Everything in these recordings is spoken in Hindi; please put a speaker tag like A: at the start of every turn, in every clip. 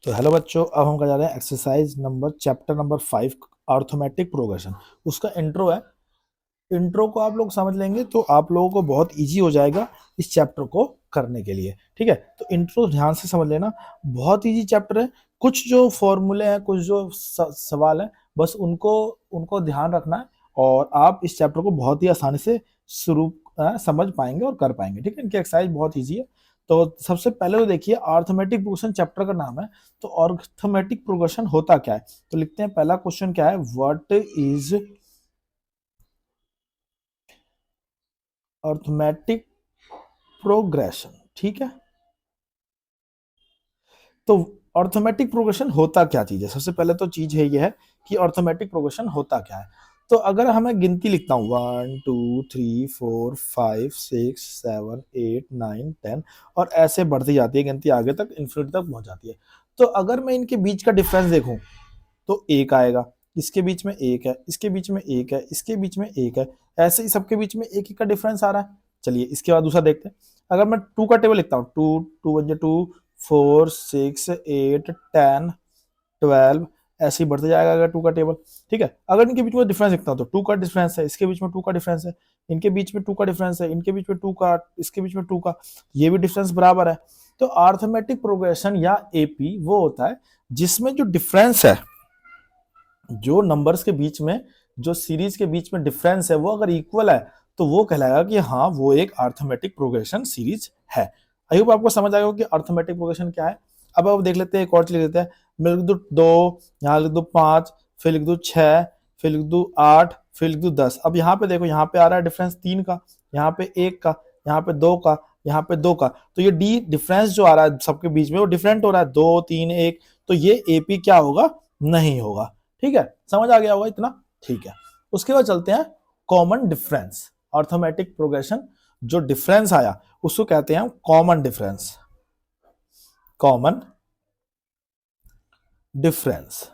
A: तो हेलो बच्चों, अब हम कर जा रहे हैं exercise number chapter number 5 arithmetic progression. उसका इंट्रो है। इंट्रो को आप लोग समझ लेंगे तो आप लोगों को बहुत इजी हो जाएगा इस चैप्टर को करने के लिए। ठीक है, तो इंट्रो ध्यान से समझ लेना। बहुत इजी चैप्टर है। कुछ जो फॉर्मूले हैं, कुछ जो सवाल हैं, बस उनको उनको ध्यान रखना है और आप इस चैप्टर को बहुत ही आसानी से शुरू समझ पाएंगे और कर पाएंगे। ठीक है, इनकी एक्सरसाइज बहुत ईजी है। तो सबसे पहले तो देखिए, अर्थमेटिक प्रोग्रेशन चैप्टर का नाम है। तो अर्थमेटिक प्रोग्रेशन होता क्या है, तो लिखते हैं। पहला क्वेश्चन क्या है, व्हाट इज अर्थमेटिक प्रोग्रेशन। ठीक है, तो अर्थमेटिक प्रोग्रेशन होता क्या चीज है। सबसे पहले तो चीज है, ये है कि अर्थमेटिक प्रोग्रेशन होता क्या है। तो अगर हमें गिनती लिखता हूँ 1 2 3 4 5 6 7 8 9 10 और ऐसे बढ़ती जाती है गिनती, आगे तक इन्फिनिटी तक पहुंच जाती है। तो अगर मैं इनके बीच का डिफरेंस देखूं तो एक आएगा, इसके बीच में एक है, इसके बीच में एक है, इसके बीच में एक है, ऐसे ही सबके बीच में एक एक का डिफरेंस आ रहा है। चलिए इसके बाद दूसरा देखते हैं। अगर मैं टू का टेबल लिखता हूँ, टू टू वन टू, 4 6 8 10 12, ऐसे ही बढ़ते जाएगा अगर टू का टेबल। ठीक है, अगर इनके बीच में डिफरेंस लिखता हूँ तो टू का डिफरेंस है, इसके बीच में टू का डिफरेंस है, इनके बीच में टू का डिफरेंस है, इनके बीच में टू का, इसके बीच में टू का, ये भी डिफरेंस बराबर है। तो अर्थमेटिक प्रोग्रेशन या एपी वो होता है जिसमें जो डिफरेंस है, जो नंबर्स के बीच में, जो सीरीज के बीच में डिफरेंस है, वो अगर इक्वल है तो वो कहलाएगा कि हाँ वो एक अर्थमेटिक प्रोग्रेशन सीरीज है। आई होप आपको समझ आएगा कि अर्थमेटिक प्रोग्रेशन क्या है। अब देख लेते हैं, एक और चीज लिख लेते हैं। मैं लिख दू 2, यहाँ लिख दू 5, फिर लिख दू 6, फिर लिख दू 8, फिर लिख दू 10। अब यहाँ पे देखो, यहाँ पे आ रहा है डिफरेंस 3 का, यहाँ पे 1 का, यहाँ पे 2 का, यहाँ पे 2 का। तो ये डी डिफरेंस जो आ रहा है सबके बीच में वो डिफरेंट हो रहा है, 2 3 1। तो ये एपी क्या होगा, नहीं होगा। ठीक है, समझ आ गया होगा इतना। ठीक है, उसके बाद चलते हैं कॉमन डिफरेंस। अर्थमेटिक प्रोग्रेशन जो डिफरेंस आया उसको कहते हैं common difference. Common difference,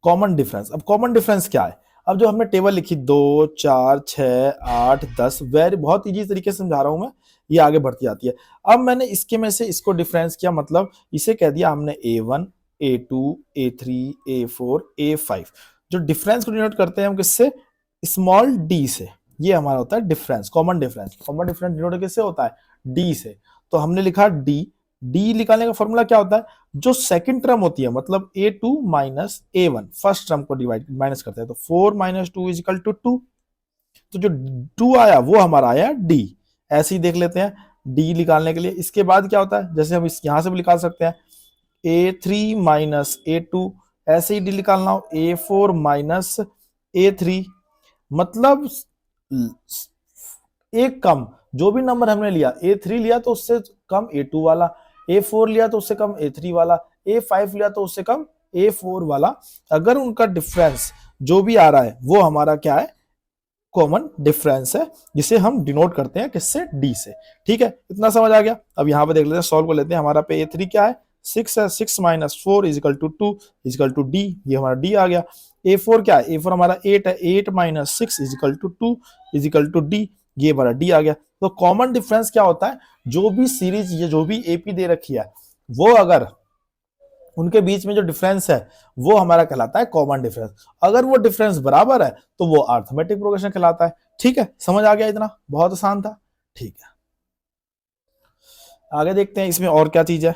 A: common difference. अब कॉमन डिफरेंस क्या है। अब जो हमने टेबल लिखी 2 4 6 8 10, वेरी बहुत इजी तरीके से समझा रहा हूं मैं, ये आगे बढ़ती जाती है। अब मैंने इसके में से इसको डिफरेंस किया, मतलब इसे कह दिया हमने A1 A2 A3 A4 A5। जो डिफरेंस को डिनोट करते हैं हम किससे, स्मॉल डी से। ये हमारा होता है difference, common difference. Common difference denote किससे होता है, डी से। तो हमने लिखा डी। डी निकालने का फॉर्मूला क्या होता है, जो सेकंड टर्म होती है, मतलब A2 minus A1, first term को डिवाइड माइनस करते हैं, तो 4 माइनस 2 इज इक्वल टू 2। तो जो 2 आया वो हमारा आया डी। ऐसे ही देख लेते हैं डी निकालने के लिए। इसके बाद क्या होता है, जैसे हम इस यहां से भी निकाल सकते हैं A3 माइनस A2, ऐसे ही डी निकालना हो A4 माइनस A3, मतलब एक कम, जो भी नंबर हमने लिया, A3 लिया तो उससे कम A2 वाला, A4 लिया तो उससे कम A3 वाला, A5 लिया तो उससे कम A4 वाला। अगर उनका डिफरेंस जो भी आ रहा है वो हमारा क्या है, कॉमन डिफरेंस है, जिसे हम डिनोट करते हैं किससे, डी से। ठीक है, इतना समझ आ गया। अब यहाँ पे देख लेते हैं, सॉल्व कर लेते हैं। हमारा पे A3 क्या है, 6 है, 6 minus 4 equal to 2 equal to D, ये हमारा डी आ गया। A4 क्या है, A4 हमारा 8 है, 8 minus 6 equal to 2 equal to D, ये हमारा डी आ गया। तो कॉमन डिफरेंस क्या होता है, जो भी सीरीज, ये जो भी एपी दे रखी है, वो अगर उनके बीच में जो डिफरेंस है वो हमारा कहलाता है कॉमन डिफरेंस। अगर वो डिफरेंस बराबर है तो वो अर्थमेटिक प्रोग्रेशन कहलाता है। ठीक है, समझ आ गया इतना, बहुत आसान था। ठीक है, आगे देखते हैं इसमें और क्या चीज है।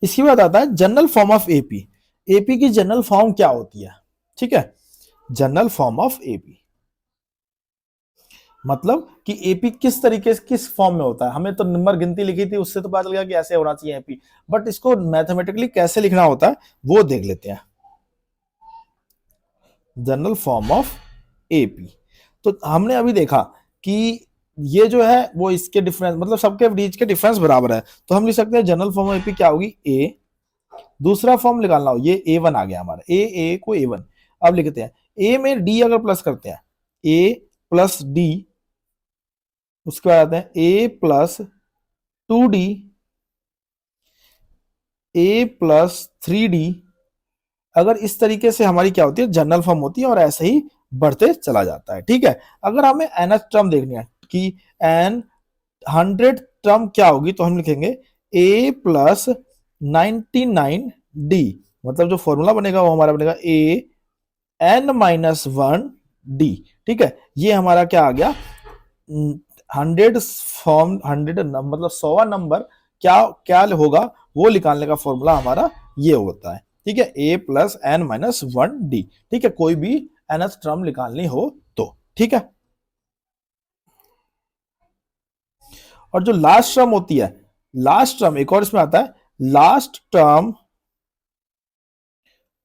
A: इसके बाद आता है general form of AP. AP की जनरल फॉर्म क्या होती है। ठीक है, जनरल फॉर्म ऑफ एपी मतलब कि एपी किस तरीके से, किस फॉर्म में होता है। हमें तो नंबर गिनती लिखी थी, उससे तो पता चल गया कि ऐसे होना चाहिए एपी, बट इसको मैथमेटिकली कैसे लिखना होता है वो देख लेते हैं। जनरल फॉर्म ऑफ एपी, तो हमने अभी देखा कि ये जो है वो इसके डिफरेंस, मतलब सबके बीच के डिफरेंस बराबर है। तो हम लिख सकते हैं जनरल फॉर्म ऑफ एपी क्या होगी, ए। दूसरा फॉर्म निकालना हो, ये A1 आ गया हमारा, ए को A1। अब लिखते हैं ए में डी अगर प्लस करते हैं, ए प्लस डी, उसके बाद आते हैं ए प्लस 2D, ए प्लस 3D। अगर इस तरीके से हमारी क्या होती है, जनरल फॉर्म होती है, और ऐसे ही बढ़ते चला जाता है। ठीक है, अगर हमें nth टर्म देखनी है कि n 100 टर्म क्या होगी, तो हम लिखेंगे ए प्लस 99D, मतलब जो फॉर्मूला बनेगा वो हमारा बनेगा ए एन माइनस 1D। ठीक है, ये हमारा क्या आ गया, 100 मतलब 100वां नंबर क्या क्या होगा वो निकालने का फॉर्मूला हमारा ये होता है। ठीक है, ए प्लस एन माइनस 1D। ठीक है, कोई भी nth टर्म निकालनी हो तो। ठीक है, और जो लास्ट टर्म होती है, लास्ट टर्म एक और इसमें आता है, last term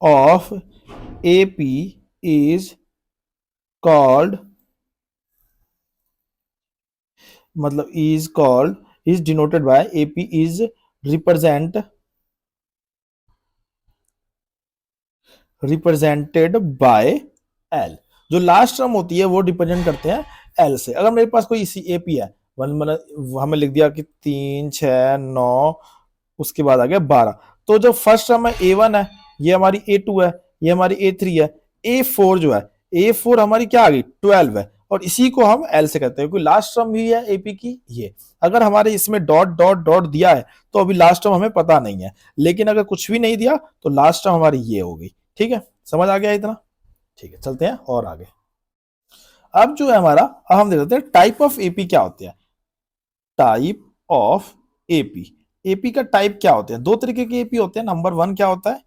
A: of AP is called, मतलब is called, is denoted by, AP is represented by L. जो लास्ट टर्म होती है वो रिप्रेजेंट करते हैं एल से। अगर मेरे पास कोई इसी एपी है, मतलब हमें लिख दिया कि 3 6 9, उसके बाद आ गया 12, तो जो फर्स्ट टर्म है A1 है, ये हमारी A2 है, ये हमारी A3 है, A4 जो है, A4 हमारी क्या आ गई 12 है, और इसी को हम L से कहते हैं, क्योंकि लास्ट टर्म भी है AP की ये। अगर हमारे इसमें डॉट डॉट डॉट दिया है तो अभी लास्ट टर्म हमें पता नहीं है, लेकिन अगर कुछ भी नहीं दिया तो लास्ट टर्म हमारी ये हो गई। ठीक है, समझ आ गया इतना? ठीक है, चलते हैं और आगे। अब जो है हमारा, अब हम देख लेते हैं टाइप ऑफ एपी क्या होते हैं। टाइप ऑफ एपी, एपी का टाइप क्या होते हैं? दो तरीके के एपी होते हैं। नंबर 1 क्या होता है,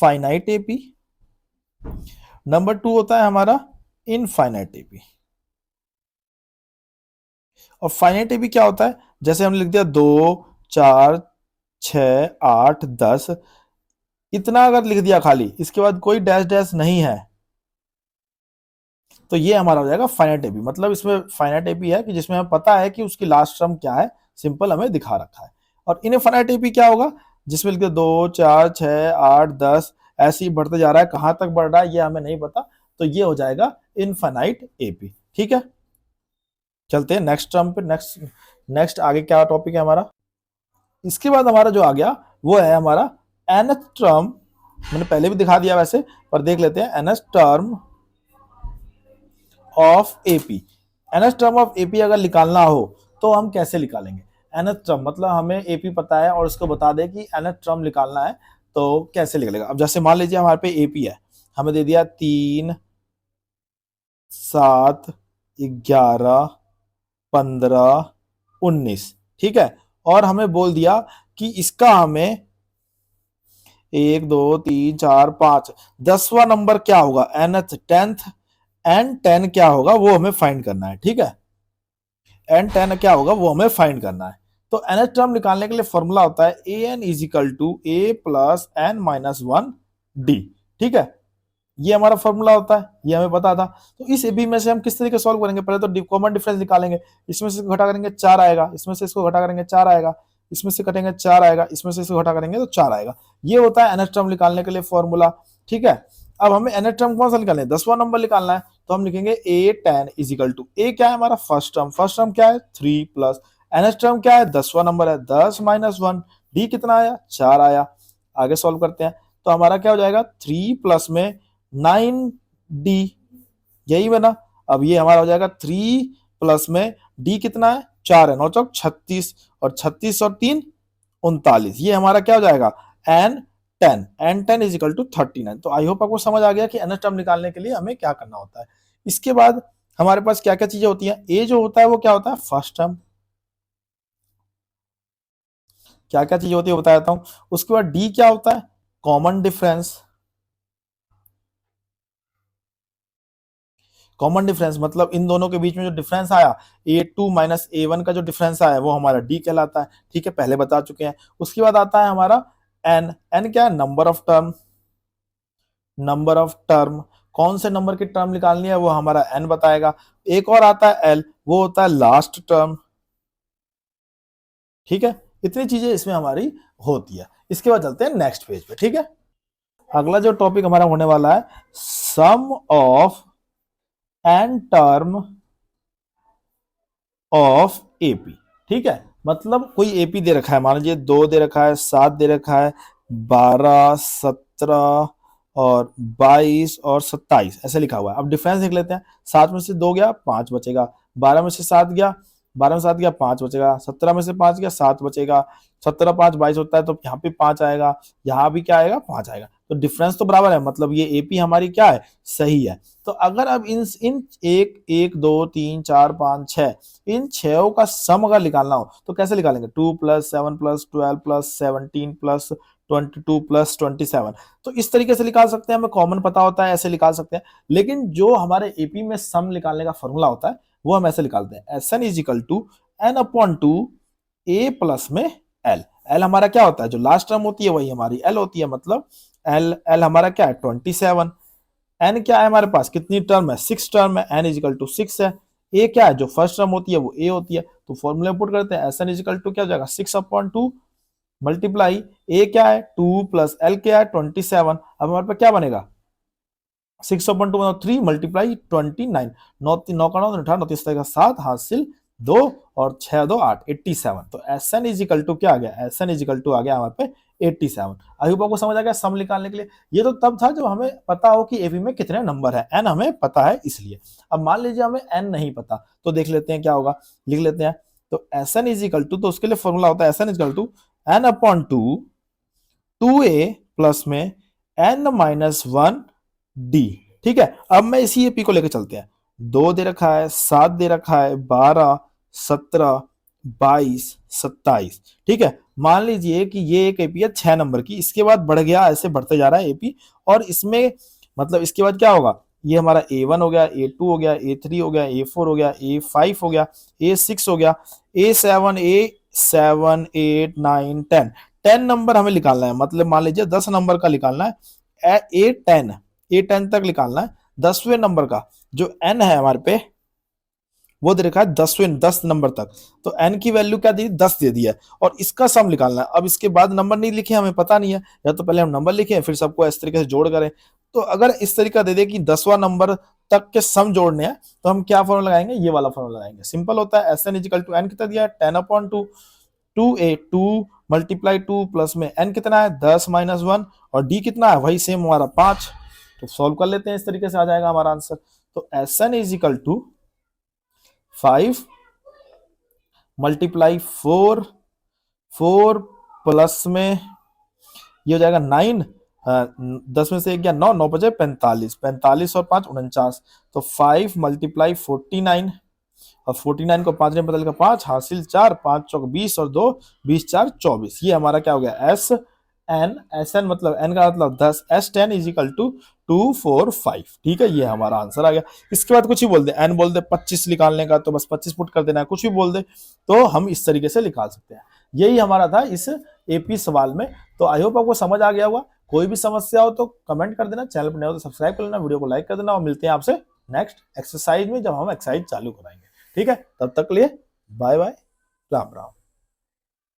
A: फाइनाइट एपी। नंबर 2 होता है हमारा इनफाइनाइट एपी। और फाइनाइट एपी क्या होता है, जैसे हमने लिख दिया 2 4 6 8 10, इतना अगर लिख दिया खाली, इसके बाद कोई डैश डैश नहीं है, तो ये हमारा हो जाएगा फाइनाइट एपी। मतलब इसमें फाइनाइट एपी है कि जिसमें हमें पता है कि उसकी लास्ट टर्म क्या है, सिंपल हमें दिखा रखा है। और इनफाइनाइट एपी क्या होगा, जिसमें लिखते 2 4 6 8 10, ऐसे ही बढ़ते जा रहा है, कहां तक बढ़ रहा है ये हमें नहीं पता, तो ये हो जाएगा इनफाइनाइट एपी। ठीक है, चलते हैं नेक्स्ट टर्म पे। नेक्स्ट नेक्स्ट आगे क्या टॉपिक है हमारा, इसके बाद हमारा जो आ गया वो है हमारा nth टर्म। मैंने पहले भी दिखा दिया वैसे, पर देख लेते हैं। nth term of AP, nth term of AP अगर निकालना हो तो हम कैसे निकालेंगे? nth टर्म मतलब हमें एपी पता है और उसको बता दे कि nth टर्म निकालना है, तो कैसे निकलेगा? अब जैसे मान लीजिए हमारे पे एपी है, हमें दे दिया 3 7 11 15 19। ठीक है, और हमें बोल दिया कि इसका हमें 1 2 3 4 5 10वां नंबर क्या होगा, nth 10th एंड 10 क्या होगा वो हमें फाइंड करना है। ठीक है, एंड 10 क्या होगा वो हमें फाइंड करना है। तो nth टर्म निकालने के लिए फॉर्मूला होता है A N is equal to A plus N minus 1D। ठीक है, ये हमारा फॉर्मूला होता है, ये हमें पता था। तो इस एबी में से हम किस तरीके सॉल्व करेंगे, पहले तो कॉमन डिफरेंस निकालेंगे। इसमें से घटा करेंगे 4 आएगा, इसमें से इसको घटा करेंगे 4 आएगा, इसमें से कटेंगे 4 आएगा, इसमें से इसको घटा करेंगे तो 4 आएगा। ये होता है nth टर्म निकालने के लिए फॉर्मूला। ठीक है, अब हमें nth टर्म कौन सा निकालना है, 10वां नंबर निकालना है, तो हम लिखेंगे ए 10 इज इक्वल टू, ए क्या है हमारा फर्स्ट टर्म, फर्स्ट टर्म क्या है 3 प्लस nth टर्म क्या है 10वां नंबर है 10 माइनस 1, डी कितना आया 4 आया। आगे सॉल्व करते हैं, तो हमारा क्या हो जाएगा 3 प्लस में 9D, यही बना। अब ये हमारा हो जाएगा 3 प्लस में डी कितना है 4 है, 9 चौक 36, और 36 और 3 39, ये हमारा क्या हो जाएगा N10 इज इक्वल टू 39। तो आई होप आपको समझ आ गया कि nth टर्म निकालने के लिए हमें क्या करना होता है। इसके बाद हमारे पास क्या क्या चीजें होती हैं, ए जो होता है वो क्या होता है फर्स्ट टर्म, क्या क्या चीजें होती है बता देता हूं। उसके बाद डी क्या होता है कॉमन डिफरेंस, कॉमन डिफरेंस मतलब इन दोनों के बीच में जो डिफरेंस आया A2 माइनस A1 का जो डिफरेंस आया वो हमारा D कहलाता है। ठीक है, पहले बता चुके हैं। उसके बाद आता है हमारा N, N क्या है number of term, number of term कौन से नंबर की टर्म निकालनी है वो हमारा N बताएगा। एक और आता है L, वो होता है लास्ट टर्म। ठीक है, इतनी चीजें इसमें हमारी होती है। इसके बाद चलते हैं नेक्स्ट पेज पे। ठीक है, अगला जो टॉपिक हमारा होने वाला है sum of N term of AP. ठीक है, मतलब कोई एपी दे रखा है, मान लीजिए 2 दे रखा है, 7 दे रखा है, 12 17 और 22 और 27 ऐसे लिखा हुआ है। अब डिफरेंस देख लेते हैं, 7 में से 2 गया 5 बचेगा, 12 में से 7 गया 12 में 7 गया 5 बचेगा, 17 में से 5 गया 7 बचेगा, 17 5 22 होता है, तो यहाँ पे 5 आएगा, यहाँ भी क्या आएगा 5 आएगा, तो डिफरेंस तो बराबर है, मतलब ये एपी हमारी क्या है, सही है। तो अगर अब इन इन एक एक दो तीन चार पाँच छह, इन छहों का सम अगर निकालना हो तो कैसे निकालेंगे, 2 + 7 + 12 + 17 + 22 + 27, तो इस तरीके से निकाल सकते हैं, हमें कॉमन पता होता है ऐसे निकाल सकते हैं। लेकिन जो हमारे एपी में सम निकालने का फॉर्मूला होता है वो हम ऐसे निकालते हैं, S N is equal to n/2 a plus में एल। एल हमारा क्या होता है, जो लास्ट टर्म होती है वही हमारी एल होती है, मतलब एल एल हमारा क्या है 27। एन क्या है हमारे पास, कितनी टर्म है, 6 टर्म है, एन इजिकल टू 6 है। ए क्या है, जो फर्स्ट टर्म होती है वो ए होती है, तो फॉर्मूले पुट करते हैं, एस एन इजिकल टू क्या हो जाएगा 6/2 मल्टीप्लाई ए क्या है 2 प्लस एल क्या है 27। अब हमारे पास क्या बनेगा 6/2 मतलब 3 मल्टीप्लाई 29, 9 9 का 9 18 29 का 7 हासिल 2 और 6 2 8 87। तो एस एन इजिकल टू क्या आ गया, एस एन इजिकल टू आ गया हमारे पे 87। आई को समझ आ गया सम निकालने के लिए। ये तो तब था जब हमें पता हो कि एपी में कितने नंबर है, एन हमें पता है इसलिए। अब मान लीजिए हमें एन नहीं पता, तो देख लेते हैं क्या होगा, लिख लेते हैं। तो एस एन इजिकल टू, तो उसके लिए फॉर्मूला होता है S N equal to n/2 2a plus में n-1 डी। ठीक है, अब मैं इसी एपी को लेकर चलते हैं। 2 दे रखा है, 7 दे रखा है, 12 17 22 27। ठीक है, मान लीजिए कि ये एक एपी है 6 नंबर की, इसके बाद बढ़ गया, ऐसे बढ़ते जा रहा है एपी, और इसमें मतलब इसके बाद क्या होगा, ये हमारा A1 हो गया, A2 हो गया, A3 हो गया, A4 हो गया, A5 हो गया, A6 हो गया, A7 A7 8 9 10। 10 नंबर हमें निकालना है, मतलब मान लीजिए 10 नंबर का निकालना है, A10 तक निकालना है। 10वें नंबर का जो n है हमारे पे वो दे रखा है 10 नंबर तक, तो n की वैल्यू क्या दी 10 दे दी है, और इसका सम निकालना है। अब इसके बाद नंबर नहीं लिखे, हमें पता नहीं है, या तो पहले हम नंबर लिखें फिर सबको इस तरीके से जोड़ करें। तो अगर इस तरीका दे दे कि 10वां नंबर तक के सम जोड़ने हैं, तो हम क्या फॉर्मूला लगाएंगे, ये वाला फॉर्मूला लगाएंगे। सिंपल होता है, S N equal to N कितना दिया है 10/2 2a 2 मल्टीप्लाई 2 प्लस में n कितना है 10 - 1, और d कितना है वही सेम हमारा 5। तो सॉल्व कर लेते हैं, इस तरीके से आ जाएगा हमारा आंसर। तो S N equal to 5 multiply 4 4 plus में ये हो जाएगा 9, 10 में से एक गया 9, 9 बजे 45, 45 और 5 49, तो 5 मल्टीप्लाई 49, और 49 को 5 ने बदल कर 5 हासिल 4, 5 चौक 20 और 2 20 4 24। ये हमारा क्या हो गया एस एन मतलब एन का मतलब 10, S10 इजिकल टू 245। ठीक है, ये हमारा आंसर आ गया। इसके बाद कुछ ही बोल दे, एन बोल दे 25 निकालने का, तो बस 25 पुट कर देना है, कुछ भी बोल दे, तो हम इस तरीके से निकाल सकते हैं। यही हमारा था इस एपी सवाल में। तो आई होप आपको समझ आ गया होगा। कोई भी समस्या हो तो कमेंट कर देना, चैनल पर नए हो तो सब्सक्राइब कर लेना, वीडियो को लाइक कर देना, और मिलते हैं आपसे नेक्स्ट एक्सरसाइज में जब हम एक्सरसाइज चालू कराएंगे। ठीक है, तब तक के लिए बाय बाय, राम राम।